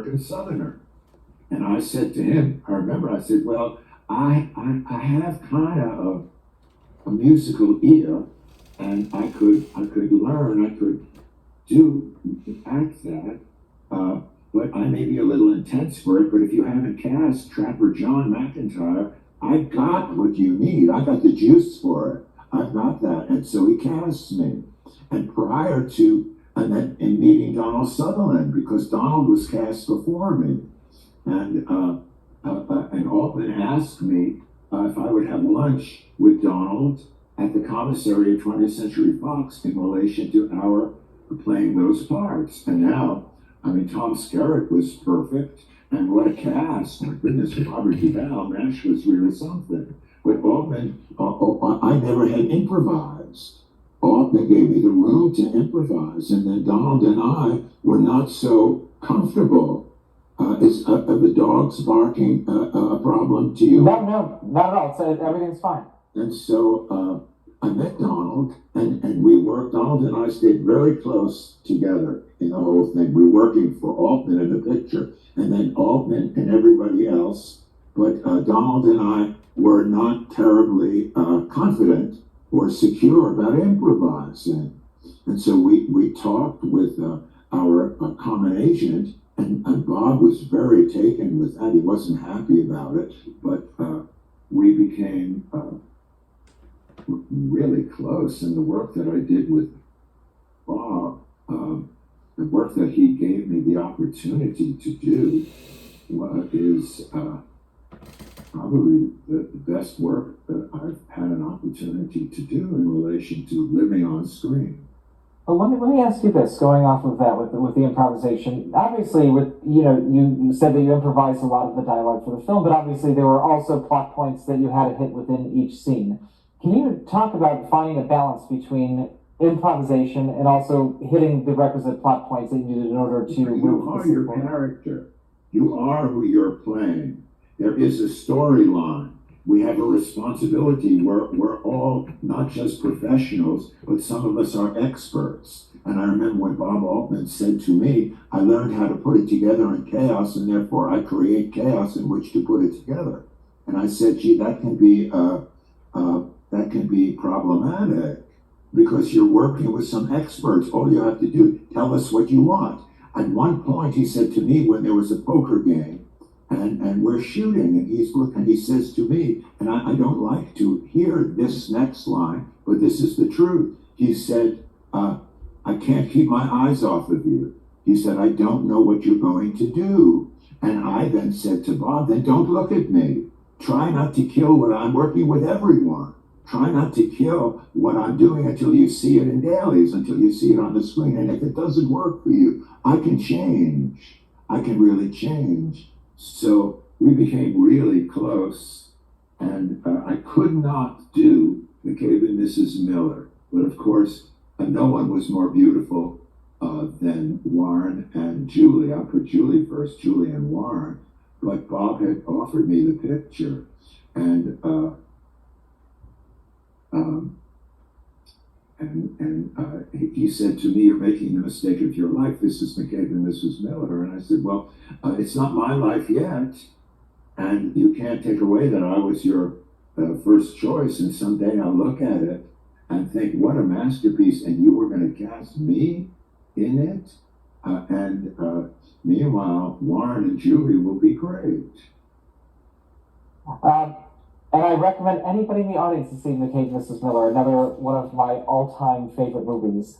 American Southerner. And I said to him, I remember I said, well, I have kind of a musical ear, and I could learn, I could do act that, but I may be a little intense for it. But if you haven't cast Trapper John McIntyre, I got what you need. I got the juice for it. I've got that, and so he casts me. And prior to and then in meeting Donald Sutherland, because Donald was cast before me, and Altman asked me if I would have lunch with Donald at the commissary of 20th Century Fox in relation to our playing those parts. And now, I mean, Tom Skerritt was perfect, and what a cast! My goodness, Robert Duvall, Nash was really something. But Altman, I never had improvised. Altman gave me the room to improvise, and then Donald and I were not so comfortable. Is the dogs barking a problem to you? No, not at all. So everything's fine. And so I met Donald, and we worked. Donald and I stayed very close together in the whole thing. We were working for Altman in the picture, and then Altman and everybody else. But Donald and I were not terribly confident or secure about improvising. And so we talked with our common agent, and Bob was very taken with that. He wasn't happy about it, but we became really close. And the work that I did with Bob, the work that he gave me the opportunity to do, is probably the best work that I've had an opportunity to do in relation to living on screen. Well, let me ask you this, going off of that with the improvisation. Obviously, you said that you improvised a lot of the dialogue for the film, but obviously there were also plot points that you had to hit within each scene. Can you talk about finding a balance between improvisation and also hitting the requisite plot points that you needed in order to You are your character. You are who you're playing. There is a storyline. We have a responsibility. We're all not just professionals, but some of us are experts. And I remember when Bob Altman said to me, I learned how to put it together in chaos, and therefore I create chaos in which to put it together. And I said, gee, that can be problematic, because you're working with some experts. All you have to do, tell us what you want. At one point, he said to me, when there was a poker game, and we're shooting, and he's looking, he says to me, and I don't like to hear this next line, but this is the truth. He said, I can't keep my eyes off of you. He said, I don't know what you're going to do. And I then said to Bob, then don't look at me. Try not to kill what I'm working with everyone. Try not to kill what I'm doing until you see it in dailies, until you see it on the screen. And if it doesn't work for you, I can change. I can really change. So we became really close, and I could not do McCabe and Mrs. Miller. But of course, no one was more beautiful than Warren and Julie. I put Julie first, Julie and Warren. But Bob had offered me the picture, and he said to me, you're making the mistake of your life. This is McCabe and Mrs. Miller. And I said, well, it's not my life yet. And you can't take away that I was your first choice. And someday I'll look at it and think, what a masterpiece. And you were going to cast me in it. Meanwhile, Warren and Julie will be great. And I recommend anybody in the audience to see McCabe and Mrs. Miller, another one of my all-time favorite movies.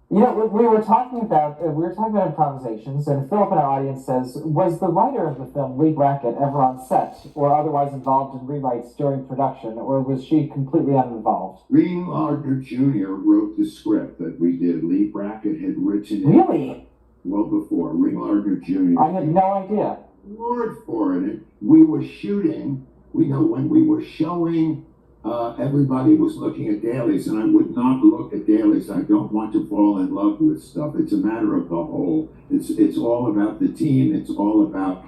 We were talking about improvisations, and Philip in our audience says, was the writer of the film, Lee Brackett, ever on set or otherwise involved in rewrites during production, or was she completely uninvolved? Ring Lardner Jr. wrote the script that we did. Lee Brackett had written it. Really? Well before. Ring Lardner Jr. I had no idea. Word for it. And we were shooting. When we were showing, everybody was looking at dailies, and I would not look at dailies. I don't want to fall in love with stuff. It's a matter of the whole. It's all about the team. It's all about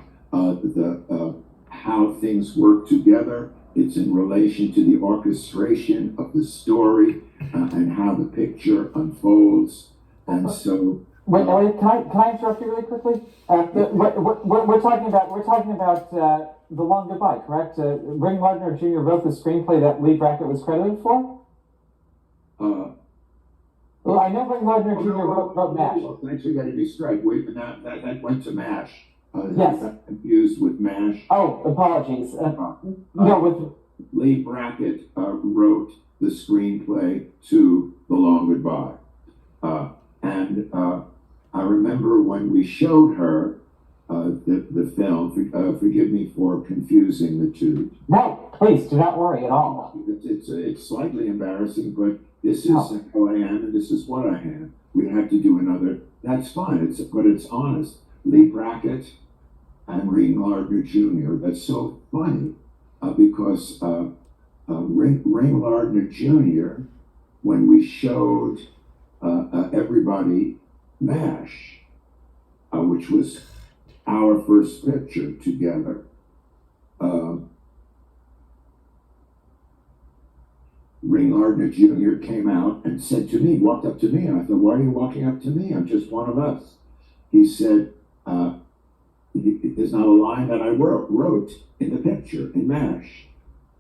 how things work together. It's in relation to the orchestration of the story and how the picture unfolds. And so Wait, Elliot, can I interrupt you really quickly? We're talking about The Long Goodbye, correct? Ring Lardner Jr. wrote the screenplay that Lee Brackett was credited for. Well, I know Ring Lardner Jr. wrote MASH. Well, thanks for getting me straight. Wait, that went to MASH. Yes. Got confused with MASH. Oh, apologies. No, with Lee Brackett wrote the screenplay to The Long Goodbye. And I remember when we showed her the film, forgive me for confusing the two. No, please, do not worry at all. It's slightly embarrassing, but this is how I am and this is what I am. We'd have to do another, that's fine, but it's honest. Lee Brackett and Ring Lardner Jr., that's so funny because Ring Lardner Jr., when we showed everybody MASH, which was our first picture together. Ring Lardner Jr. came out and said to me, walked up to me, and I thought, why are you walking up to me? I'm just one of us. He said, there's not a line that I wrote in the picture, in MASH.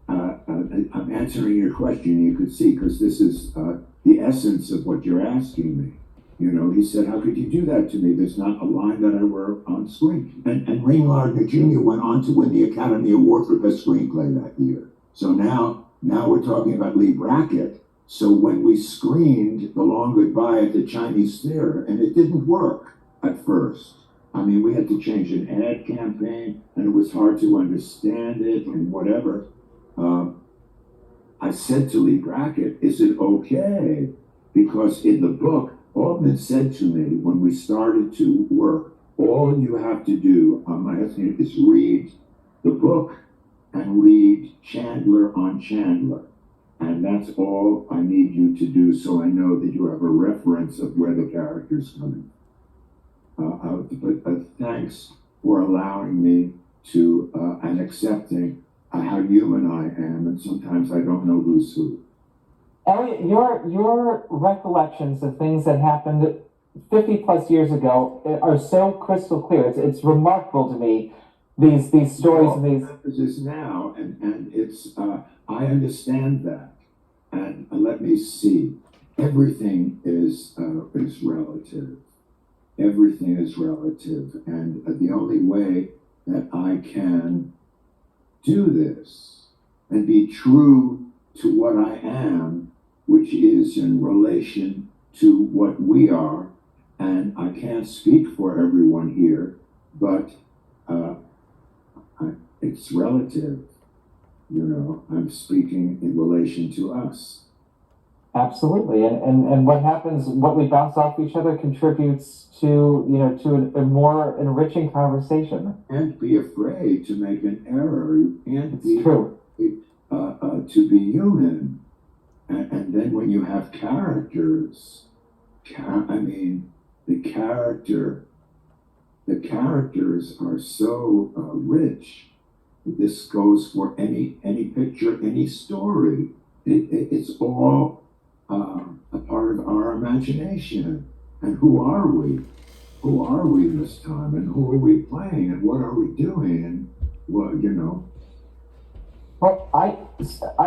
I'm answering your question, you could see, because this is the essence of what you're asking me. You know, he said, how could you do that to me? There's not a line that I wrote on screen. And Ring Lardner Jr. went on to win the Academy Award for Best Screenplay that year. So now we're talking about Lee Brackett. So when we screened The Long Goodbye at the Chinese Theater, and it didn't work at first. I mean, we had to change an ad campaign, and it was hard to understand it and whatever. I said to Lee Brackett, is it okay? Because in the book, Altman said to me when we started to work, all you have to do, I'm asking you, is read the book and read Chandler on Chandler. And that's all I need you to do, so I know that you have a reference of where the character's coming. But thanks for allowing me to, and accepting how human I am, and sometimes I don't know who's who. Elliot, your recollections of things that happened 50 plus years ago are so crystal clear. It's remarkable to me, these stories and these. This is now, and it's I understand that, and let me see. Everything is relative. Everything is relative, and the only way that I can do this and be true to what I am, which is in relation to what we are, and I can't speak for everyone here, but it's relative. You know, I'm speaking in relation to us. Absolutely, and what happens, what we bounce off each other contributes to, to a more enriching conversation. Can't be afraid to make an error. You can't be true. To be human. And then when you have characters, the characters are so rich. This goes for any picture, any story. It's all a part of our imagination. And who are we? Who are we this time? And who are we playing? And what are we doing? And well, Well, I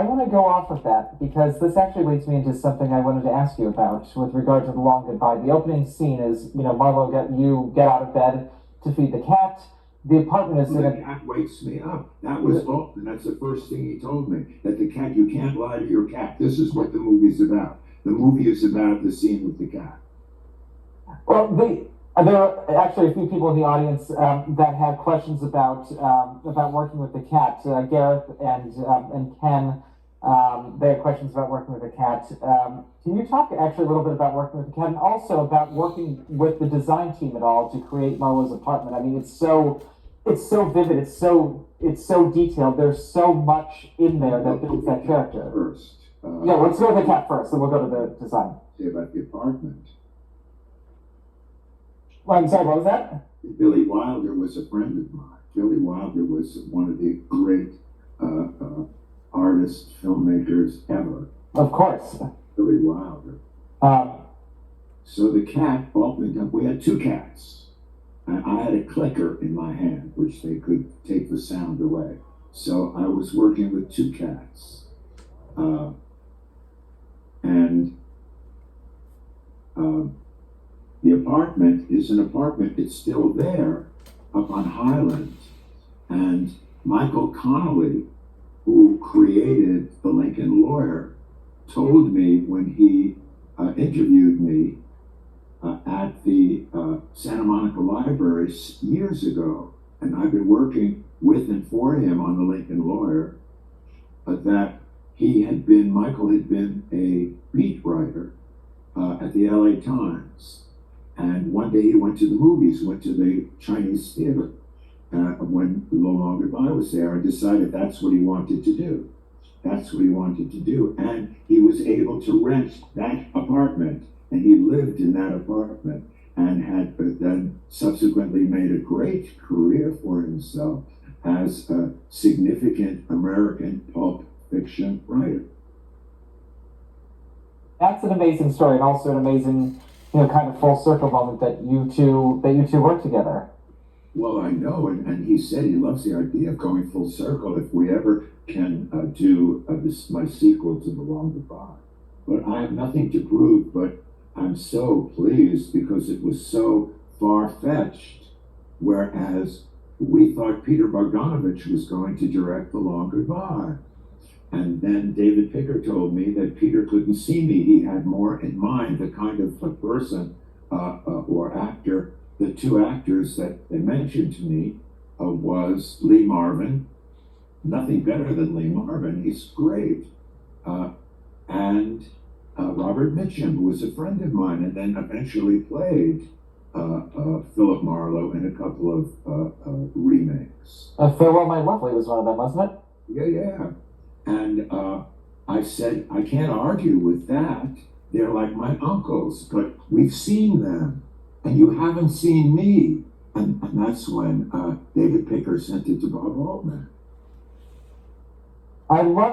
want to go off of that because this actually leads me into something I wanted to ask you about with regard to The Long Goodbye. The opening scene is, Marlowe you get out of bed to feed the cat. The apartment is the cat wakes me up. That was Altman. That's the first thing he told me. That the cat, you can't lie to your cat. This is what the movie is about. The movie is about the scene with the cat. Well, there are actually a few people in the audience that have questions about working with the cat. Gareth and Ken, they have questions about working with the cat. Can you talk actually a little bit about working with the cat, and also about working with the design team at all to create Marlowe's apartment? I mean, it's so vivid, it's so detailed. There's so much in there that builds that character. First, yeah, let's go with the cat first, then we'll go to the design. Say about the apartment. Well, I'm sorry, what was that? Billy Wilder was a friend of mine. Billy Wilder was one of the great artists, filmmakers ever. Of course. Billy Wilder. So the cat opened up. We had two cats. And I had a clicker in my hand, which they could take the sound away. So I was working with two cats. The apartment is an apartment. It's still there up on Highland. And Michael Connolly, who created The Lincoln Lawyer, told me when he interviewed me at the Santa Monica Library years ago, and I've been working with and for him on The Lincoln Lawyer, that Michael had been a beat writer at the LA Times. And one day he went to the movies, went to the Chinese theater when Long Long Goodbye was there, and decided that's what he wanted to do. That's what he wanted to do. And he was able to rent that apartment, and he lived in that apartment and had then subsequently made a great career for himself as a significant American pulp fiction writer. That's an amazing story, and also an amazing, kind of full circle moment that you two work together. Well, I know, and he said he loves the idea of going full circle if we ever can do my sequel to The Long Goodbye. But I have nothing to prove, but I'm so pleased because it was so far-fetched, whereas we thought Peter Bogdanovich was going to direct The Long Goodbye. And then David Picker told me that Peter couldn't see me. He had more in mind the kind of a person or actor. The two actors that they mentioned to me was Lee Marvin, nothing better than Lee Marvin, he's great, and Robert Mitchum, who was a friend of mine and then eventually played Philip Marlowe in a couple of remakes. Farewell My Lovely was one of them, wasn't it? Yeah. And I said, I can't argue with that. They're like my uncles, but we've seen them, and you haven't seen me. And that's when David Picker sent it to Bob Altman. I love